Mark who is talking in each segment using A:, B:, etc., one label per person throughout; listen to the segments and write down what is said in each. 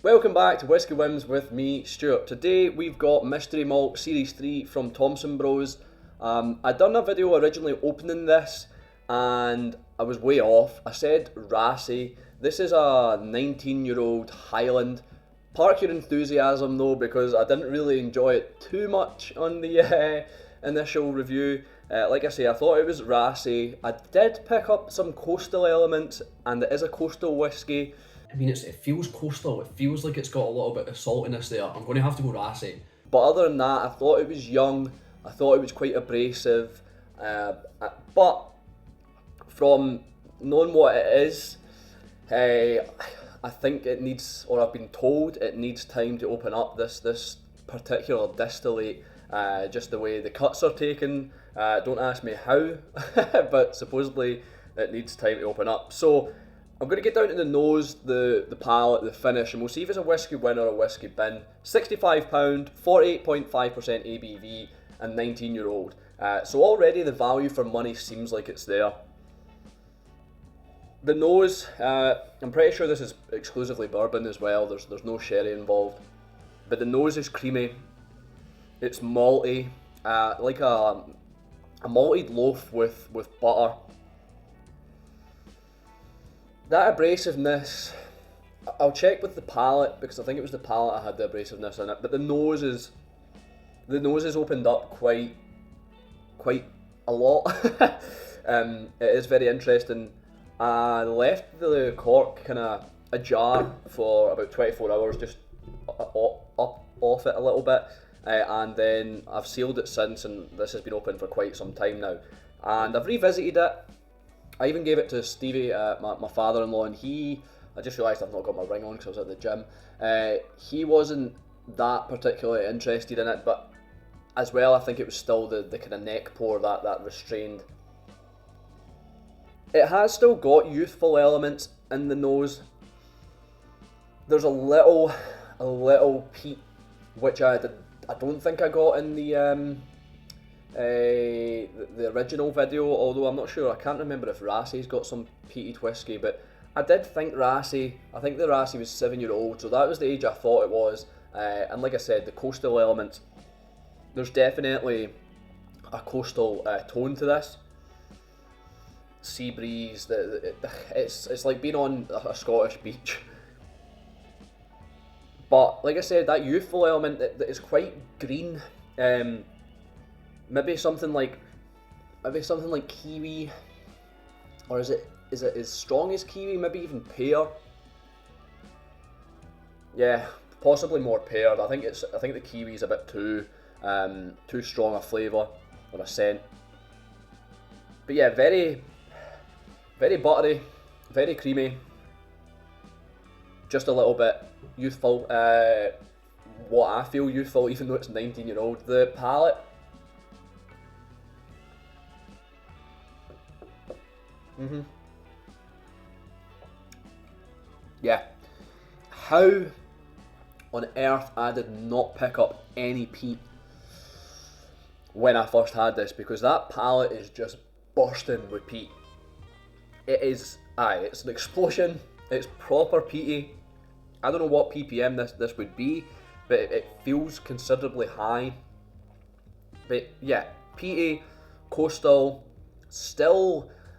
A: Welcome back to Whisky Whims with me, Stuart. Today we've got Mystery Malt Series 3 from Thompson Bros. I'd done a video originally opening this and I was way off. I said Rassy. This is a 19-year-old Highland. Park your enthusiasm though, because I didn't really enjoy it too much on the initial review. Like I say, I thought it was Rassy. I did pick up some coastal elements, and it is a coastal whiskey.
B: I mean, it feels coastal. It feels like it's got a little bit of saltiness there. I'm going to have to go Rassy.
A: But other than that, I thought it was young. I thought it was quite abrasive. But from knowing what it is, I think it needs, or I've been told, it needs time to open up this particular distillate. Just the way the cuts are taken. Don't ask me how, but supposedly it needs time to open up. So I'm going to get down to the nose, the palate, the finish, and we'll see if it's a whiskey win or a whiskey bin. £65, 48.5% ABV, and 19-year-old. So already the value for money seems like it's there. The nose, I'm pretty sure this is exclusively bourbon as well. There's no sherry involved. But the nose is creamy. It's malty, like a malted loaf with butter. That abrasiveness, I'll check with the palate, because I think it was the palate I had the abrasiveness in it, but the nose is opened up quite a lot. It is very interesting. I left the cork kind of ajar for about 24 hours, just up off it a little bit, and then I've sealed it since, and this has been open for quite some time now, and I've revisited it. I even gave it to Stevie, my father-in-law, and I just realised I've not got my ring on because I was at the gym. He wasn't that particularly interested in it, but as well I think it was still the kind of neck pour, that restrained. It has still got youthful elements in the nose. There's a little peat, which I don't think I got in the original video, although I'm not sure. I can't remember if Rassy's got some peated whiskey, but I did think Rassy. I think the Rassy was 7-year-old, so that was the age I thought it was. And like I said, the coastal element, there's definitely a coastal tone to this. Sea breeze, it's like being on a Scottish beach. But like I said, that youthful element that is quite green. Maybe something like kiwi, or is it as strong as kiwi? Maybe even pear. Yeah, possibly more pear. I think the kiwi is a bit too strong a flavour or a scent. But yeah, very buttery, very creamy. Just a little bit youthful. What I feel youthful, even though it's 19-year-old. The palate. Yeah. How on earth I did not pick up any peat when I first had this, because that palate is just bursting with peat. It's an explosion. It's proper peaty. I don't know what ppm this would be, but it feels considerably high. But yeah, peaty, coastal,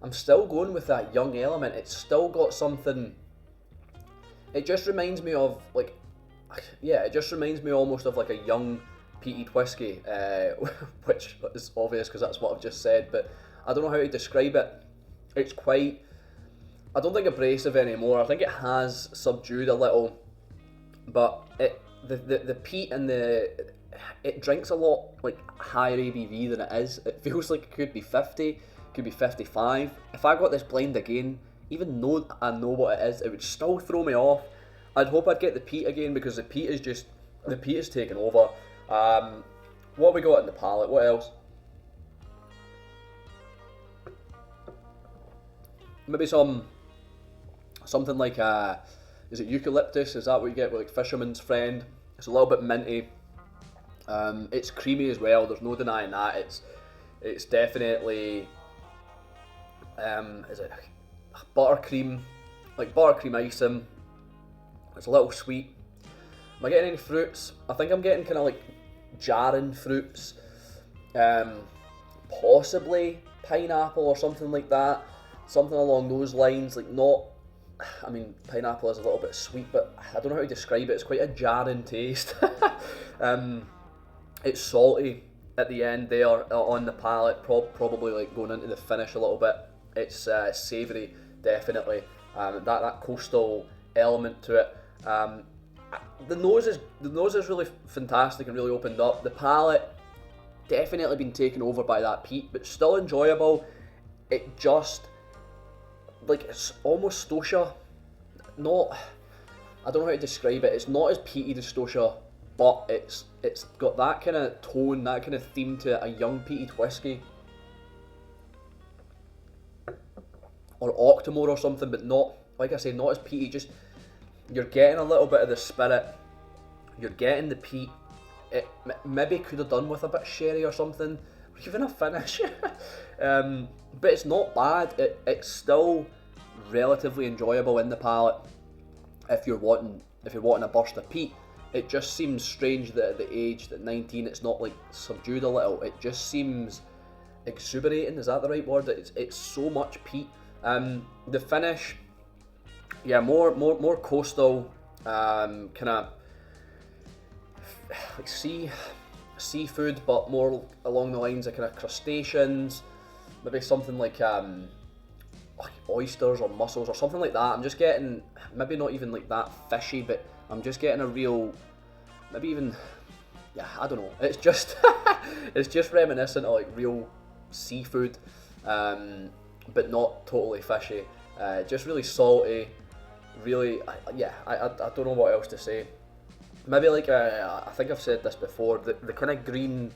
A: I'm still going with that young element. It's still got something. It just reminds me of almost of like a young peated whiskey, which is obvious because that's what I've just said, but I don't know how to describe it. It's quite, I don't think abrasive anymore. I think it has subdued a little, but the peat and it drinks a lot like higher ABV than it is. It feels like it could be 50, could be 55. If I got this blind again, even though I know what it is, it would still throw me off. I'd hope I'd get the peat again, because the peat is taken over. What have we got in the palate? What else? Maybe something like is it eucalyptus? Is that what you get with like Fisherman's Friend? It's a little bit minty. It's creamy as well. There's no denying that. It's definitely is it buttercream, like buttercream icing. It's a little sweet. Am I getting any fruits? I think I'm getting kind of like jarring fruits, possibly pineapple or something like that, something along those lines. Like not, I mean, pineapple is a little bit sweet, but I don't know how to describe it. It's quite a jarring taste. It's salty at the end there on the palate, probably like going into the finish a little bit. It's savoury, definitely. That coastal element to it. The nose is really fantastic and really opened up. The palate definitely been taken over by that peat, but still enjoyable. It just, like, it's almost Stosha. Not, I don't know how to describe it. It's not as peaty as Stosha, but it's got that kind of tone, that kind of theme to it, a young peated whiskey. Or Octomore or something, but not, like I say, not as peaty. Just, you're getting a little bit of the spirit, you're getting the peat. It maybe could have done with a bit of sherry or something, or even a finish. But it's not bad. It's still relatively enjoyable in the palate. If you're wanting a burst of peat, it just seems strange that at the age that 19, it's not like subdued a little. It just seems exuberating. Is that the right word? It's so much peat. The finish, yeah, more coastal, kind of like seafood, but more along the lines of kind of crustaceans, maybe something like oysters or mussels or something like that. I'm just getting, maybe not even like that fishy, but I'm just getting a real, maybe even, yeah, I don't know. It's just it's just reminiscent of like real seafood, but not totally fishy. Just really salty, really, I don't know what else to say. Maybe like I think I've said this before. The kind of green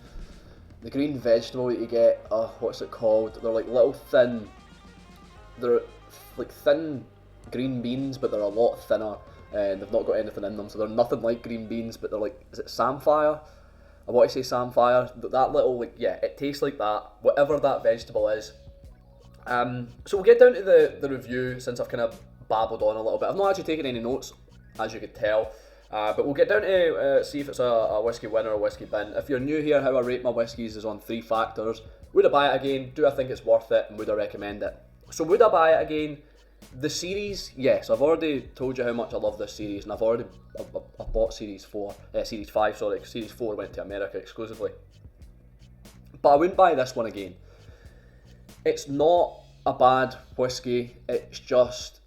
A: vegetable that you get. What's it called? They're like little thin. They're like thin green beans, but they're a lot thinner, and they've not got anything in them, so they're nothing like green beans. But they're like, is it samphire? I want to say samphire. That little, like, yeah, it tastes like that. Whatever that vegetable is. So we'll get down to the review, since I've kind of babbled on a little bit. I've not actually taken any notes, as you could tell. But we'll get down to see if it's a whiskey win or a whiskey bin. If you're new here, how I rate my whiskies is on 3 factors. Would I buy it again? Do I think it's worth it? And would I recommend it? So would I buy it again? The series, yes. I've already told you how much I love this series, and I've bought series 5, sorry. Series 4 went to America exclusively. But I wouldn't buy this one again. It's not a bad whiskey. It's just,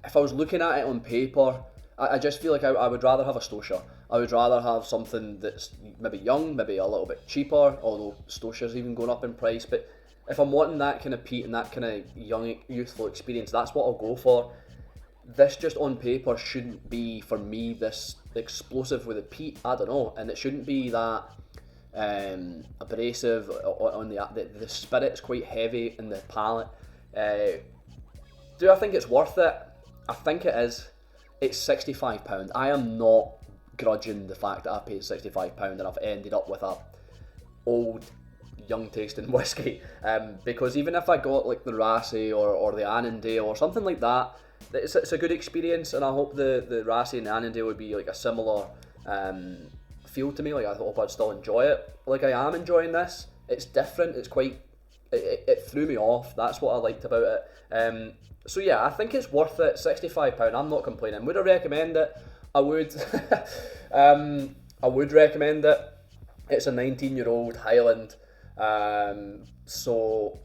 A: if I was looking at it on paper, I just feel like I would rather have a Stosha. I would rather have something that's maybe young, maybe a little bit cheaper, although Stosha's even going up in price. But if I'm wanting that kind of peat and that kind of young, youthful experience, that's what I'll go for. This just on paper shouldn't be, for me, this explosive with the peat. I don't know. And it shouldn't be that abrasive on the spirit's quite heavy in the palate. Do I think it's worth it? I think it is. It's £65. I am not grudging the fact that I paid £65 and I've ended up with a old, young tasting whiskey. Because even if I got like the Rassy or the Annandale or something like that, it's a good experience, and I hope the Rassy and the Annandale would be like a similar feel to me. Like, I hope I'd still enjoy it like I am enjoying this. It's different. It's quite. It threw me off. That's what I liked about it. So yeah, I think it's worth it. £65. I'm not complaining. Would I recommend it? I would. I would recommend it. It's a 19-year-old Highland. So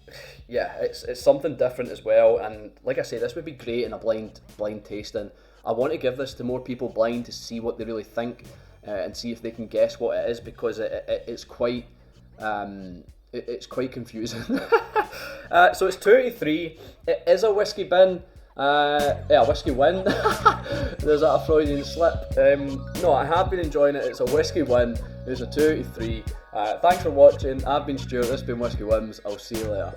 A: yeah, it's something different as well. And like I say, this would be great in a blind tasting. I want to give this to more people blind to see what they really think, and see if they can guess what it is, because it's quite it's quite confusing. So it's 2-3. It is a whiskey bin. Yeah, whiskey win. There's a Freudian slip. No, I have been enjoying it. It's a whiskey win. It's a 2-3. Thanks for watching. I've been Stuart. This has been Whisky Whims. I'll see you later.